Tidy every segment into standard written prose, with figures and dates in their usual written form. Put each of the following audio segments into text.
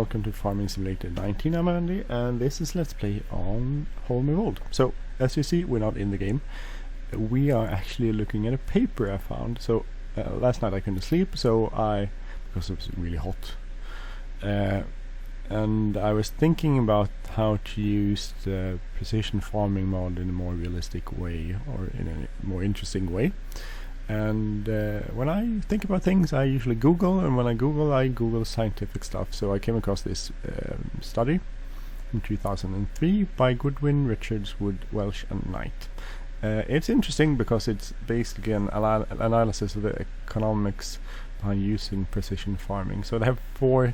welcome to Farming Simulator 19. I'm Andy, and this is Let's Play on Holme Wold. So, as you see, we're not in the game. We are actually looking at a paper I found. So, last night I couldn't sleep, because it was really hot. And I was thinking about how to use the precision farming mod in a more realistic way, or in a more interesting way. And when I think about things, I usually Google, and when I Google scientific stuff. So I came across this study in 2003 by Goodwin, Richards, Wood, Welsh and Knight. It's interesting because it's basically an analysis of the economics behind using precision farming. So they have 4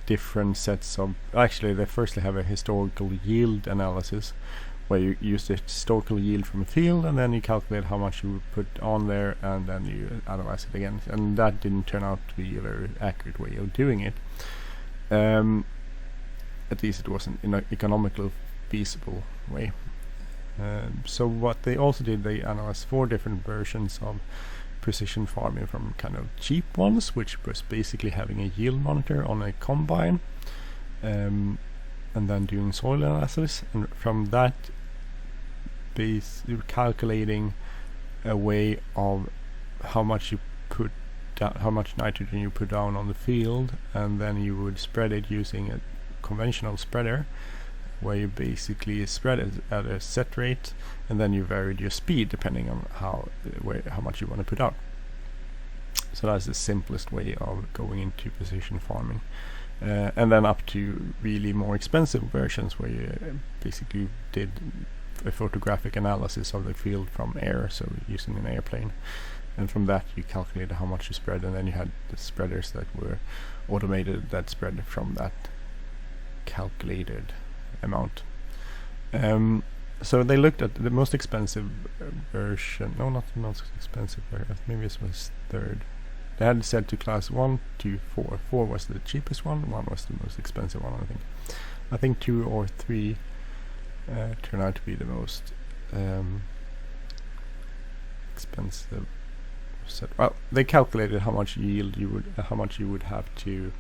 different sets of... Actually, they firstly have a historical yield analysis, where you use the historical yield from a field, and then you calculate how much you would put on there, and then you analyze it again. And that didn't turn out to be a very accurate way of doing it. At least it wasn't in an economically feasible way. So what they also did, they analyzed 4 different versions of precision farming, from kind of cheap ones, which was basically having a yield monitor on a combine, and then doing soil analysis, and from that base you're calculating a way of how much you put down, how much nitrogen you put down on the field, and then you would spread it using a conventional spreader, where you basically spread it at a set rate, and then you varied your speed depending on how much you want to put out. So that's the simplest way of going into precision farming. And then up to really more expensive versions, where you basically did a photographic analysis of the field from air, so using an airplane, and from that you calculated how much you spread, and then you had the spreaders that were automated that spread from that calculated amount. So they looked at the most expensive version. No, not the most expensive version, maybe it was third. They had set to class 1, 2, 4. 4 was the cheapest one, 1 was the most expensive one, I think. I think 2 or 3 turned out to be the most expensive set. Well, they calculated how much yield you would, have to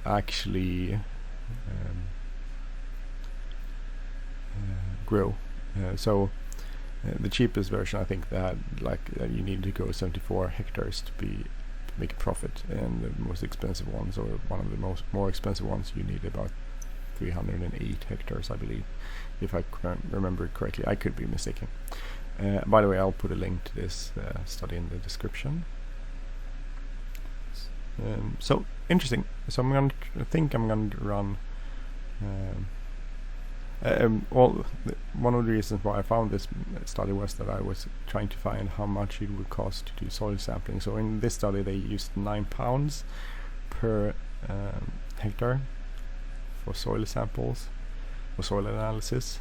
actually grow. So the cheapest version, I think they had you need to go 74 hectares to make a profit, and the most expensive ones, or one of the more expensive ones, you need about 308 hectares, I believe, if I remember correctly. I could be mistaken. By the way, I'll put a link to this study in the description. So interesting. So I'm going to run. One of the reasons why I found this study was that I was trying to find how much it would cost to do soil sampling. So in this study they used 9 pounds per hectare for soil samples, for soil analysis,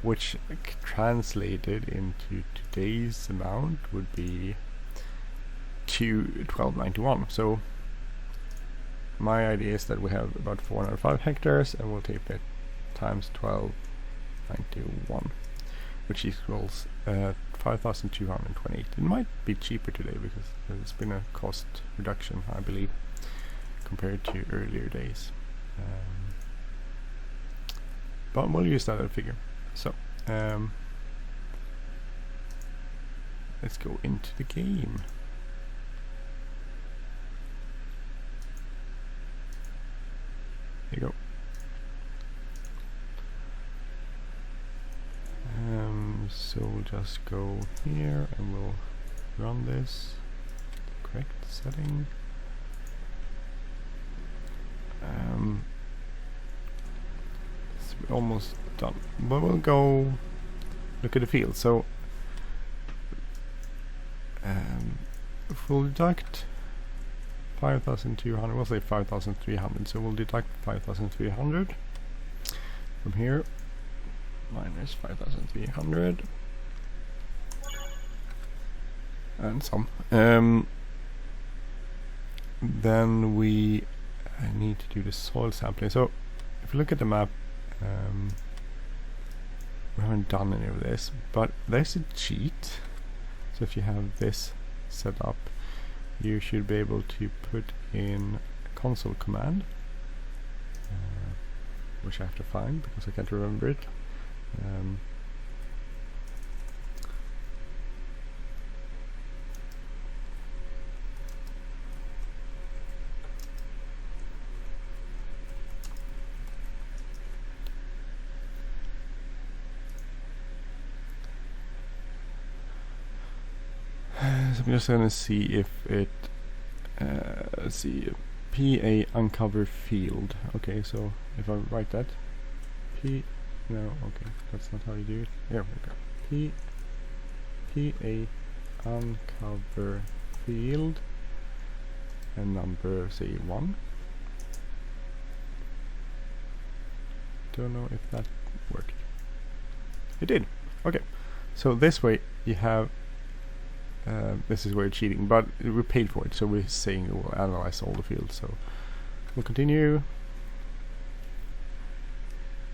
which translated into today's amount would be $12.91. So my idea is that we have about 405 hectares, and we'll take that times 12.91, which equals 5,228. It might be cheaper today because there's been a cost reduction, I believe, compared to earlier days. But we'll use that as a figure. So let's go into the game. There you go. So we'll just go here and we'll run this. Correct setting. It's almost done, but we'll go look at the field. So if we'll deduct 5,200, we'll say 5,300. So we'll deduct 5,300 from here. Minus 5,300 and some. Then we need to do the soil sampling. So if you look at the map, we haven't done any of this, but there's a cheat. So if you have this set up, you should be able to put in a console command, which I have to find because I can't remember it. So I'm just gonna see if it, let's see, PA uncover field. Okay, so if I write that, no, okay, that's not how you do it. There we go. PA uncover field and number, say 1. Don't know if that worked. It did. Okay, so this way you have. This is where it's cheating, but we paid for it, so we're saying we'll analyze all the fields. So we'll continue.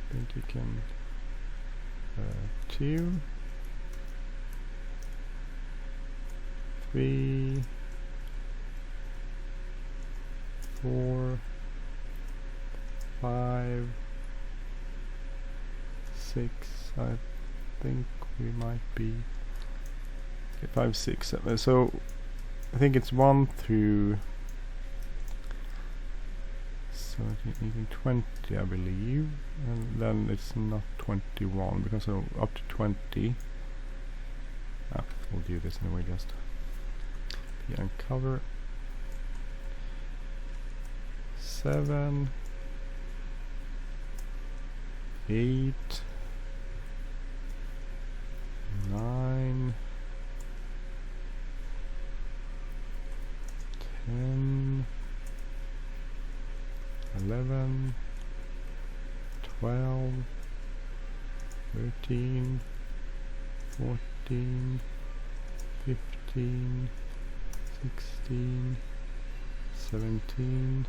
I think you can 2, 3, 4, 5, 6. I think we might be 5, 6, 7. So I think it's 1 through 17, 18, 20, I believe, and then it's not 21 because up to 20. We'll do this anyway. Just uncover 7, 8, 9, 10, 11, 12, 13, 14, 15, 16, 17,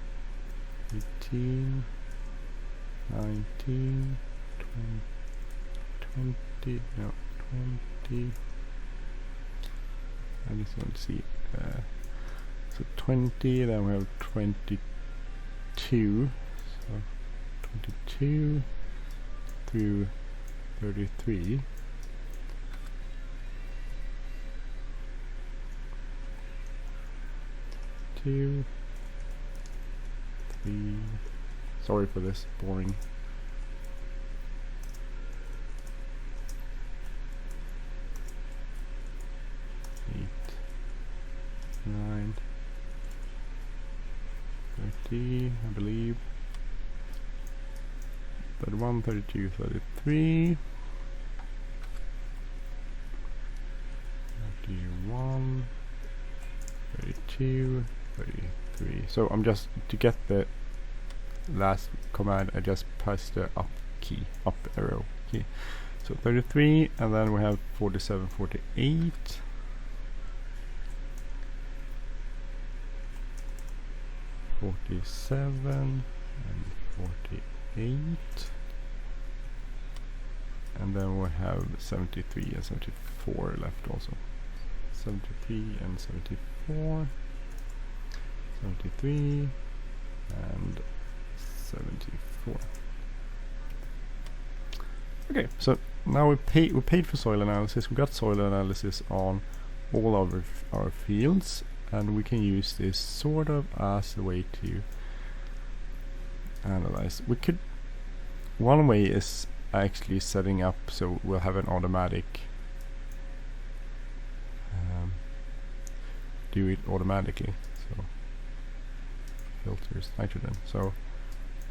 18, 19, 20, no, 20. I just want to see. So 20, then we have 22, so 22 through 33. Two, 3. Sorry for this boring. 8, 9, 30, I believe. 31, 32, 33. 31, 32, 33. So I'm just, to get the last command, I just press the up key, up arrow key. So 33, and then we have 47, 48. 47 and 48, and then we have 73 and 74 left also. 73 and 74, 73 and 74. Okay, so now we paid for soil analysis. We got soil analysis on all of our fields, and we can use this sort of as a way to analyze. We could, one way is actually setting up so we'll have an automatic do it automatically. So filters nitrogen. So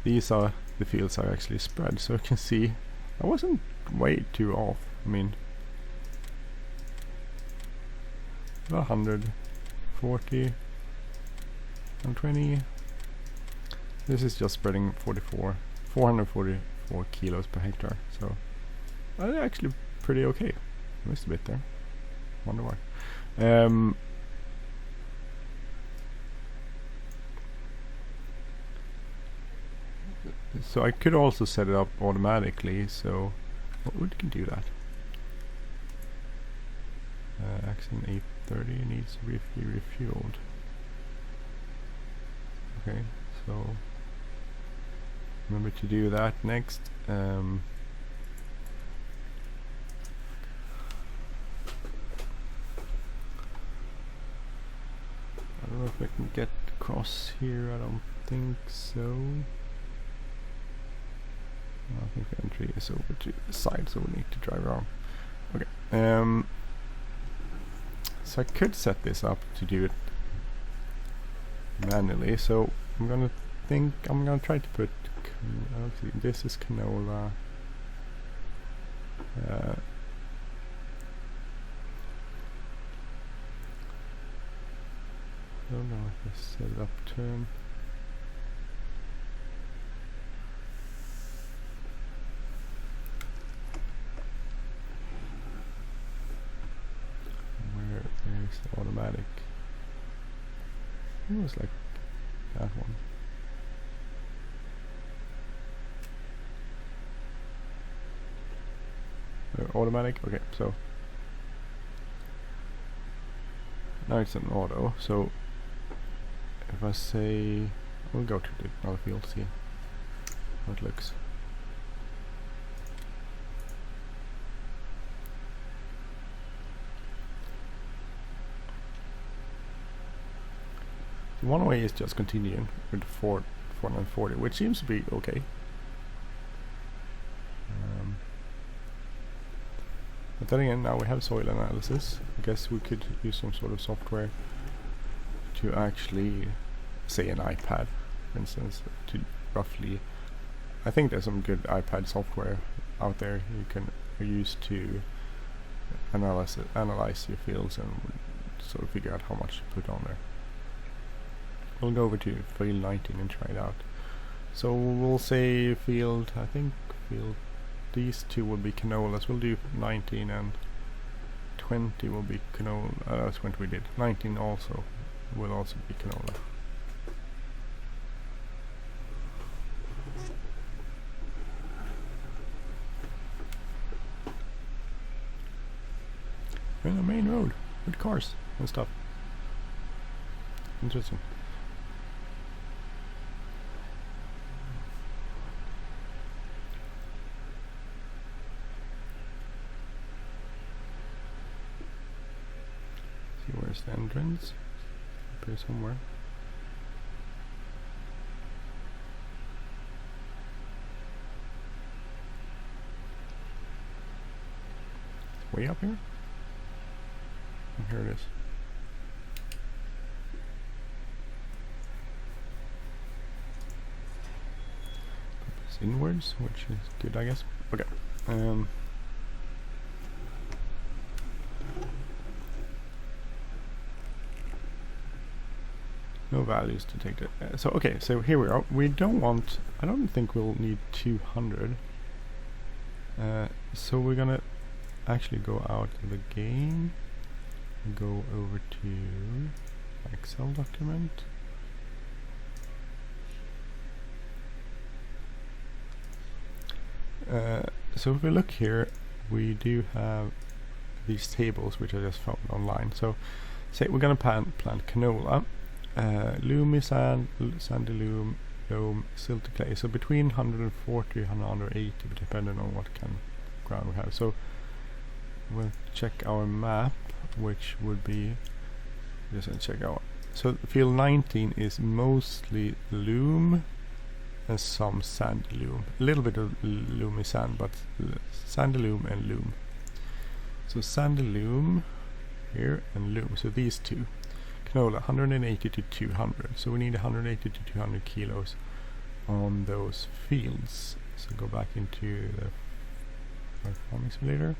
these are the fields are actually spread, so you can see I wasn't way too off. I mean, 140 and 20. This is just spreading 444 kilos per hectare. So actually pretty okay. Missed a bit there. Wonder why. So I could also set it up automatically. So we can do that. Axon 830 needs to be refueled. Okay, So remember to do that next. I don't know if I can get across here. I don't think so. I think the entry is over to the side, so we need to drive around. Okay. So I could set this up to do it manually. So I'm gonna try to put. This is canola. I don't know if I set it up turn. Where's the automatic? It was like that one. Automatic. Okay, so now it's an auto. So if I say, we'll go to the other field, see how it looks. So one way is just continuing with 440, which seems to be okay. But then again, now we have soil analysis. I guess we could use some sort of software to actually, say an iPad, for instance, to roughly, I think there's some good iPad software out there you can use to analyze your fields and sort of figure out how much to put on there. We'll go over to field 19 and try it out. So we'll say field, I think field, these two will be canolas. We'll do 19 and 20 will be canola. That's what we did. 19 also will also be canola. We're in the main road with cars and stuff. Interesting. Where's the entrance? Up here somewhere. It's way up here? And here it is. It's inwards, which is good, I guess. Okay. No values to take that. So okay, so here we are. We don't want. I don't think we'll need 200. So we're gonna actually go out of the game and go over to Excel document. So if we look here, we do have these tables which I just found online. So say we're gonna plant canola. Loomy sand, sandy loam, silty clay. So between 140 and 180, depending on what kind of ground we have. So we'll check our map, which would be just check out. So field 19 is mostly loam and some sandy loam. A little bit of loomy sand, but sandy loam and loam. So sandy loam here and loam. So these two. Canola 180 to 200, so we need 180 to 200 kilos on those fields. So go back into the farming simulator.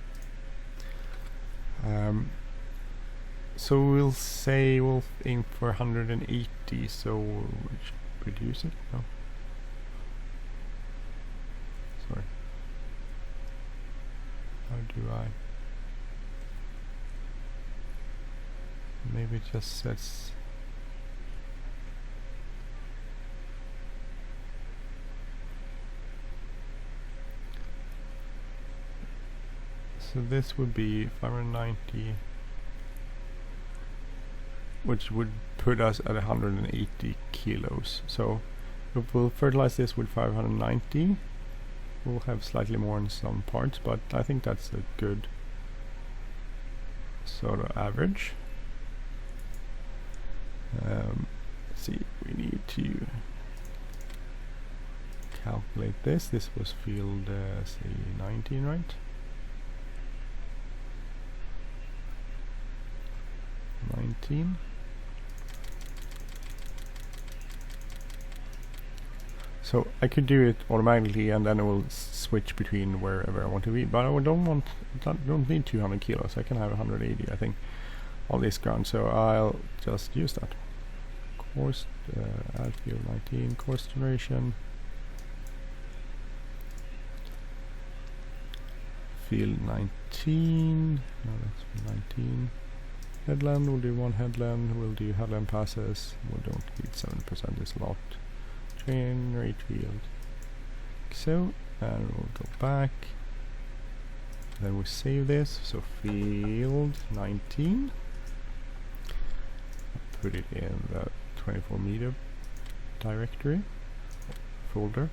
So we'll say we'll aim for 180, so we should reduce it. No, sorry. How do I? Maybe it just says so this would be 590, which would put us at 180 kilos. So we'll fertilize this with 590. We'll have slightly more in some parts, but I think that's a good sort of average. Let's see, we need to calculate this. This was field say 19, right? 19. So I could do it automatically, and then it will switch between wherever I want to be. But I don't need 200 kilos. I can have 180, I think, on this ground. So I'll just use that. Course, add field 19, course duration. Field 19. No, that's 19. Headland, we'll do one headland. We'll do headland passes. We don't need 7%, it's a lot. Generate field. So, and we'll go back. Then we save this. So field 19. Put it in the 24 meter directory folder,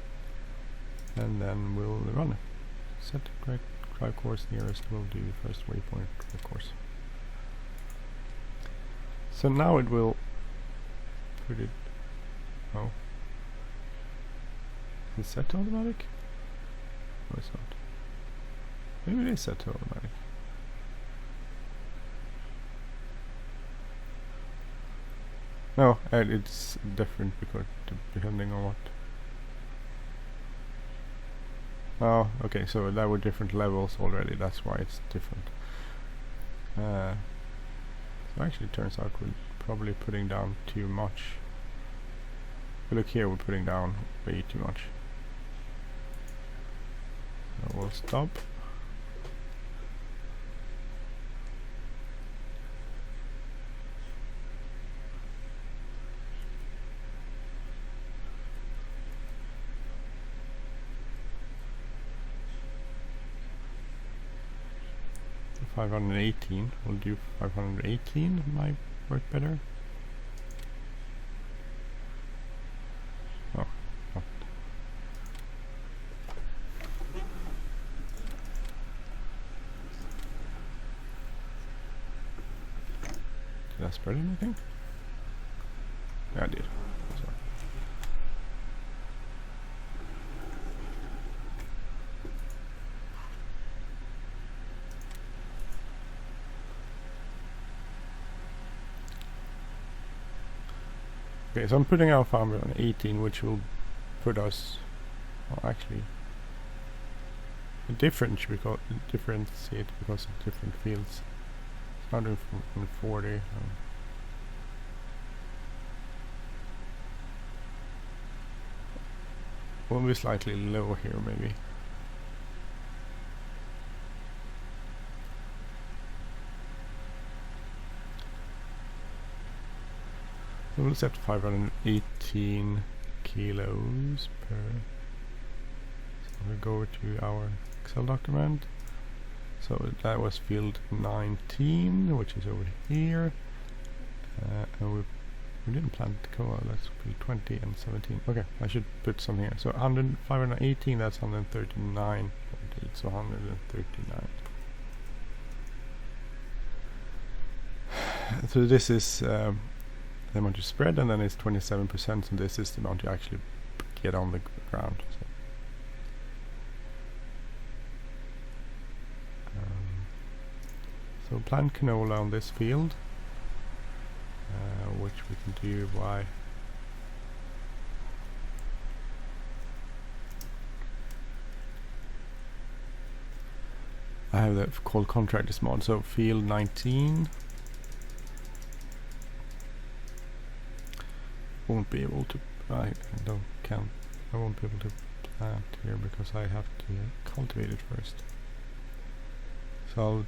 and then we'll run it. Set drive course nearest. We'll do first waypoint drive course. So now it will put it. Oh. Is it set to automatic? No, it's not. Maybe it is set to automatic. No, it's different because depending on what. Oh, okay, so there were different levels already, that's why it's different. So actually it turns out we're probably putting down too much. If you look here, we're putting down way too much. So we'll stop. So 518, we'll do 518, might work better. Oh, oh. Did I spread anything? Yeah, I did. Sorry. Okay, so I'm putting out 518, which will put us, well, actually, differentiate because of different fields. It's not doing 40. We'll be slightly low here, maybe. So we'll set 518 kilos per. So we go to our Excel document. So that was field 19, which is over here, and we didn't plant canola. That's field 20 and 17. Okay, I should put something here. So 518, that's 139.8, so 139. So this is the amount you spread, and then it's 27%, so this is the amount you actually get on the ground. So plant canola on this field, which we can do by I have the called contractors mod. So field 19 won't be able to. I won't be able to plant here because I have to cultivate it first. So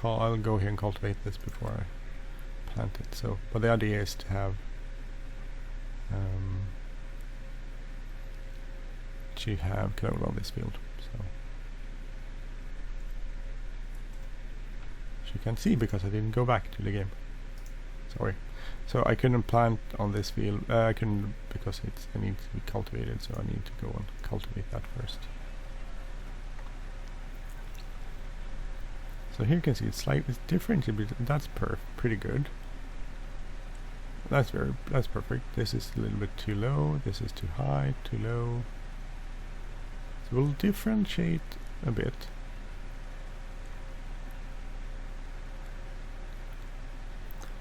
I'll go here and cultivate this before I plant it. So, but the idea is to have canola on this field. So, which you can see because I didn't go back to the game. Sorry. So I couldn't plant on this field. I couldn't because it needs to be cultivated. So I need to go and cultivate that first. So here you can see it's slightly different, but that's pretty good. That's perfect. This is a little bit too low. This is too high, too low. So we'll differentiate a bit.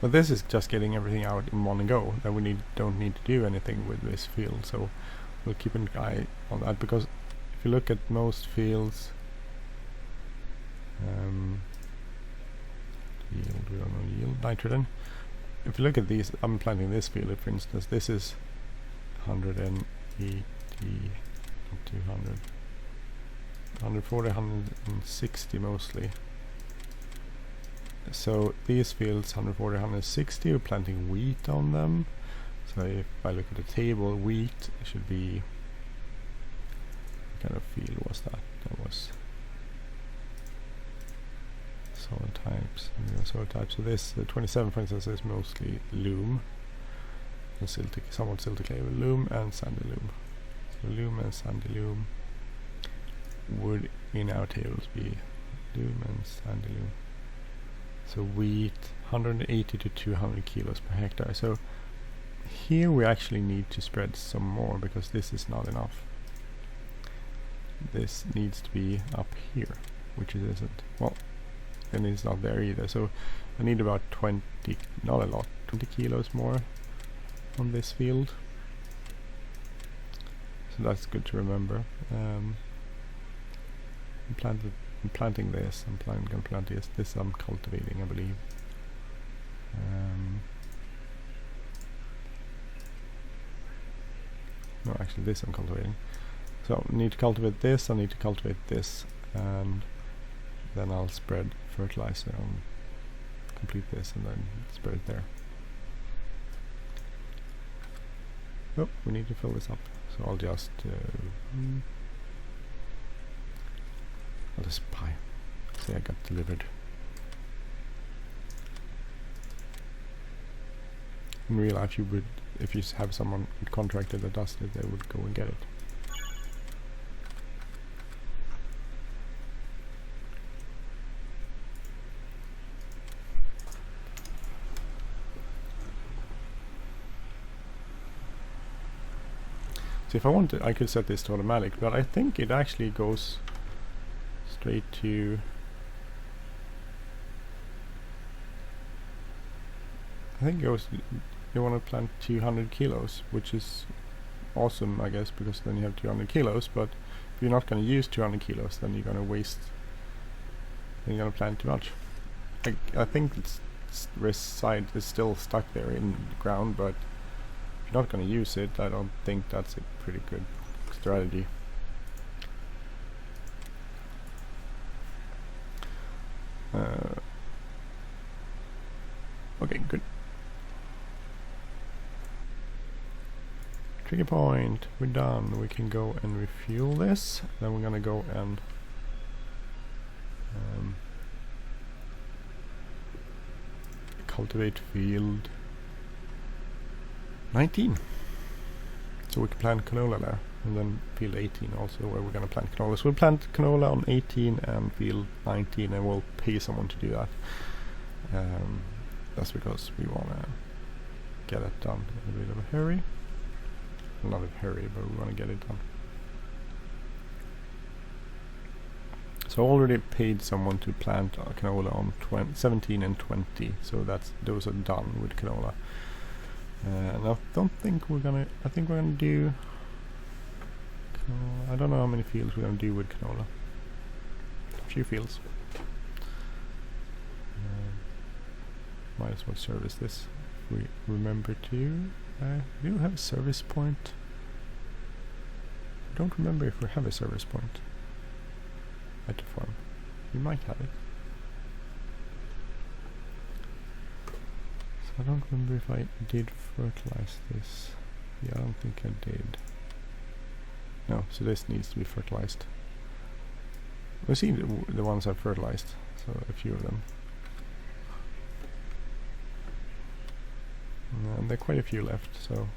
But this is just getting everything out in one go. That we don't need to do anything with this field. So we'll keep an eye on that, because if you look at most fields, yield, we don't know yield, nitrogen. If you look at these, I'm planting this field, for instance, this is 180, 200, 140, 160 mostly. So these fields, 140, 160, we're planting wheat on them. So if I look at the table, wheat should be, what kind of field was that? That was soil types. Soil types. So this 27, for instance, is mostly loam, and somewhat silty clay with loam and sandy loam. So loam and sandy loam would in our tables be loam and sandy loam. So wheat 180 to 200 kilos per hectare. So here we actually need to spread some more, because this is not enough. This needs to be up here, which it isn't. Well, then it's not there either. So I need about 20, not a lot, 20 kilos more on this field. So that's good to remember. I'm planting this. I'm going to plant this. This I'm cultivating, I believe. No, actually, this I'm cultivating. So I need to cultivate this. I need to cultivate this, and then I'll spread fertilizer and complete this, and then spread it there. Oh, we need to fill this up. So I'll just buy. Say I got delivered. In real life, you would, if you have someone contracted that does it, they would go and get it. So if I wanted, I could set this to automatic, but I think it actually goes straight to, I think it goes, you want to plant 200 kilos, which is awesome, I guess, because then you have 200 kilos, but if you're not going to use 200 kilos, then you're going to waste, then you're going to plant too much. I think this side is still stuck there in the ground, but if you're not going to use it, I don't think that's a pretty good strategy. Okay, good. Trigger point, we're done. We can go and refuel this. Then we're gonna go and cultivate field 19. So we can plant canola there, and then field 18 also, where we're gonna plant canola. So we'll plant canola on 18 and field 19, and we'll pay someone to do that. That's because we wanna get it done in a bit of a hurry. Not a hurry, but we want to get it done. So I already paid someone to plant canola on 17 and 20, so those are done with canola. And I don't think we're gonna. I think we're gonna do. I don't know how many fields we're gonna do with canola. A few fields. Might as well service this. If we remember to. We do have a service point. I don't remember if we have a service point at the farm. We might have it. So I don't remember if I did fertilize this. Yeah, I don't think I did. No, so this needs to be fertilized. We've seen the ones I've fertilized, so a few of them. And there are quite a few left, so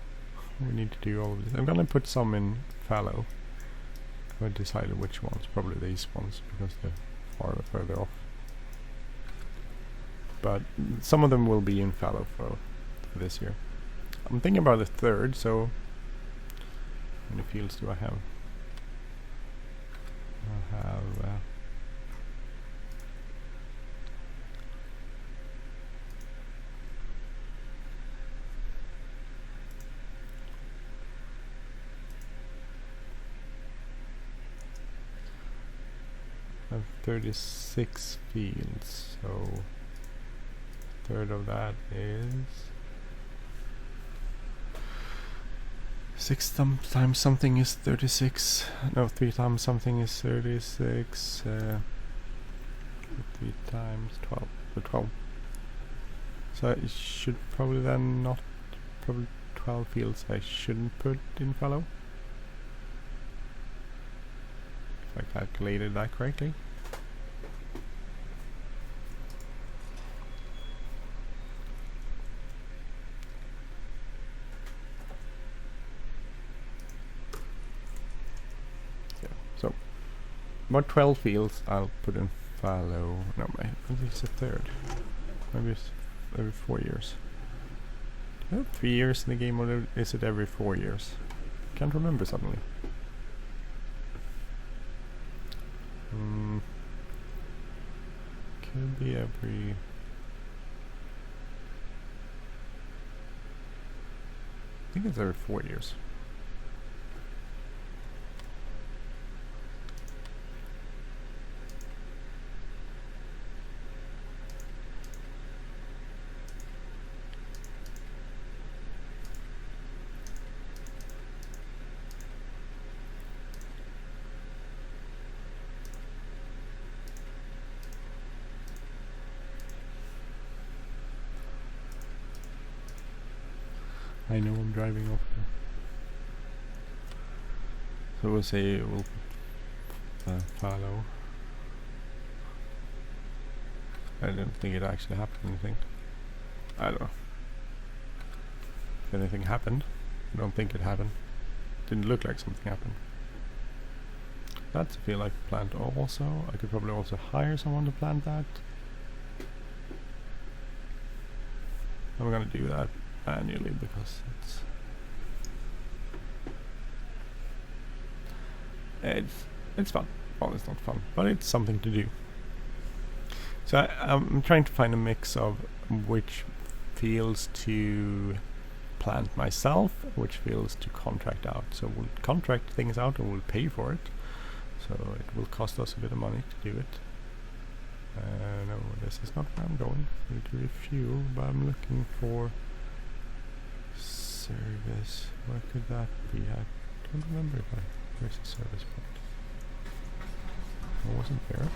we need to do all of this. I'm gonna put some in fallow. I haven't decided which ones, probably these ones, because they're far further off. But some of them will be in fallow for this year. I'm thinking about the third, so how many fields do I have? I have 36 fields, so a third of that is 6 times something is 36. No, 3 times something is 36. 3 times 12, so 12. So I should probably then not, probably 12 fields I shouldn't put in fallow. If I calculated that correctly. So, about 12 fields I'll put in fallow. No, I think it's a third. Maybe it's every 4 years. Do I have 3 years in the game, or is it every 4 years? Can't remember suddenly. Could be every... I think it's every 4 years. I know I'm driving off here. So we'll say we'll put fallow. I don't think it actually happened anything. I don't know. If anything happened, I don't think it happened. Didn't look like something happened. That's a feel like plant also. I could probably also hire someone to plant that. I'm gonna do that annually because it's fun. Well, it's not fun, but it's something to do. So I'm trying to find a mix of which fields to plant myself, which fields to contract out. So we'll contract things out and we'll pay for it. So it will cost us a bit of money to do it. No, this is not where I'm going. I need to refuel, but I'm looking for service. Where could that be? I don't remember if where's the service point? I wasn't there.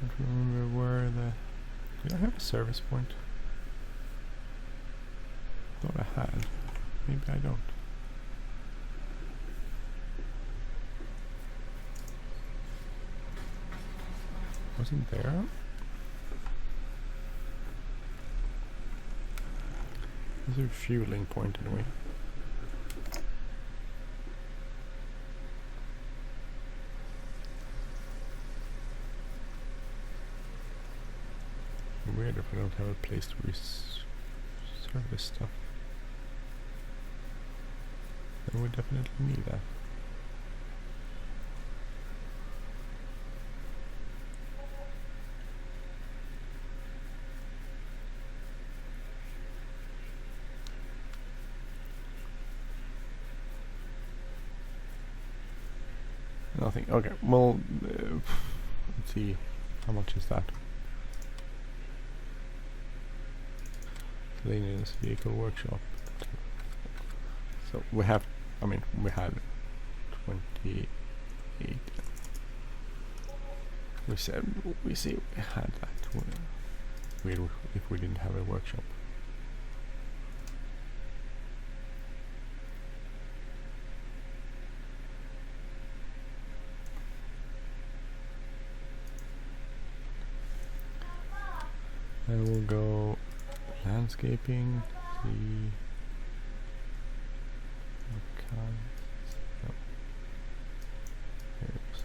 Don't remember where the... Did I have a service point? Thought I had. Maybe I don't. Wasn't there? There's a fueling point anyway. Weird if I don't have a place to service stuff. Then we definitely need that. Nothing. Okay, well, let's see. How much is that? Miscellaneous vehicle workshop. So we have, I mean, we had 28. We said we had that weird if we didn't have a workshop. And we'll go landscaping, see. Okay. No. Here it is.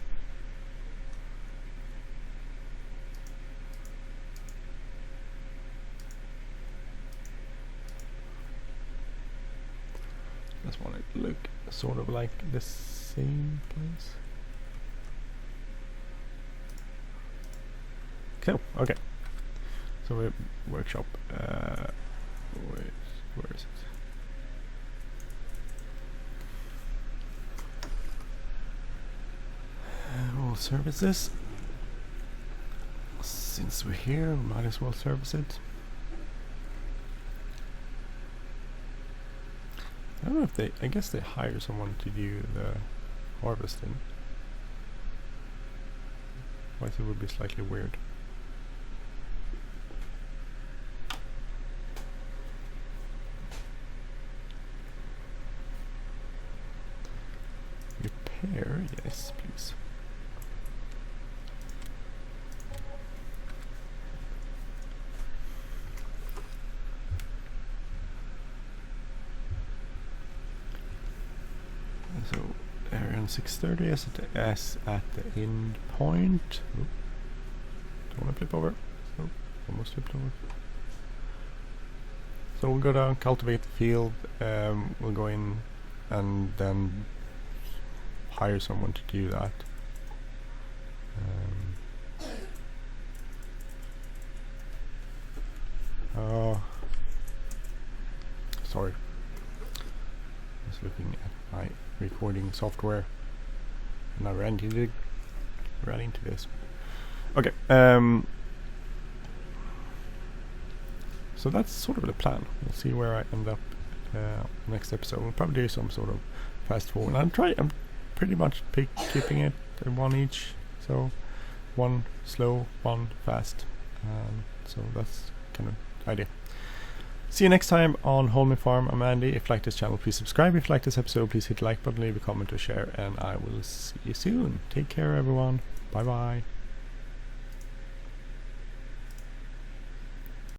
Just want it to look sort of like the same place. Cool. Okay. So we workshop. Where is it? We'll service this. Since we're here, we might as well service it. I don't know if they. I guess they hire someone to do the harvesting. Otherwise, it would be slightly weird. Repair, yes, please. So area on 630 as at the end point. Oop. Don't want to flip over. Oh, almost flipped over. So we'll go down, cultivate the field. We'll go in and then hire someone to do that. Sorry. Just looking at my recording software, and I ran into this. Okay. So that's sort of the plan. We'll see where I end up next episode. We'll probably do some sort of fast forward. I'm pretty much keeping it one each. So one slow, one fast. So that's kind of the idea. See you next time on Holme Farm. I'm Andy. If you like this channel, please subscribe. If you like this episode, please hit the like button, leave a comment or share, and I will see you soon. Take care, everyone. Bye bye.